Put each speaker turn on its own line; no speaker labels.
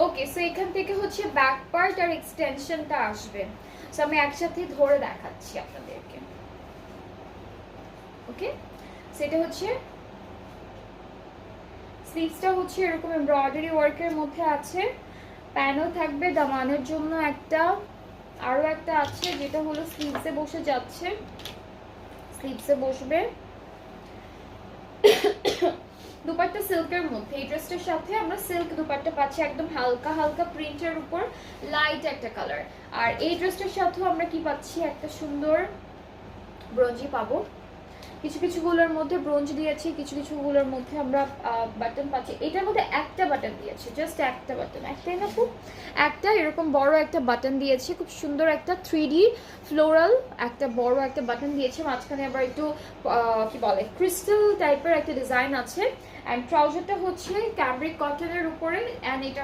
ওকে, so এখান থেকে হচ্ছে ব্যাক পার্ট আর এক্সটেনশনটা আসবে। সো আমি একসাথে ধরে দেখাচ্ছি আপনাদেরকে। ওকে, সেটা হচ্ছে স্লিভসটা হচ্ছে এরকম এমব্রয়ডারি ওয়ার্কের মধ্যে আছে, প্যানও থাকবে দামানের জন্য একটা, আরও একটা আছে যেটা হলো স্লিভসে বসে যাচ্ছে, স্লিভসে বসবে। দুপাট্টা সিল্কের মধ্যে, এই ড্রেসটার সাথে আমরা সিল্ক দুপাট্টা পাচ্ছি, একদম হালকা হালকা প্রিন্টের উপর লাইট একটা কালার। আর এই ড্রেসটার সাথেও আমরা কি পাচ্ছি, একটা সুন্দর ব্রঞ্জি পাবো। কিছু কিছুগুলোর মধ্যে ব্রোঞ্জ দিয়েছি, কিছু কিছুগুলোর মধ্যে আমরা বাটন পাচ্ছি। এটার মধ্যে একটা বাটন দিয়েছি, জাস্ট একটা বাটন, একটাই না খুব, একটা এরকম বড় একটা বাটন দিয়েছি, খুব সুন্দর একটা 3D ফ্লোরাল একটা বড় একটা বাটন দিয়েছি। মাঝখানে আবার একটু কি বলে ক্রিস্টাল টাইপের একটা ডিজাইন আছে। অ্যান্ড ট্রাউজারটা হচ্ছে ক্যামব্রিক কটনের উপরে, অ্যান্ড এটা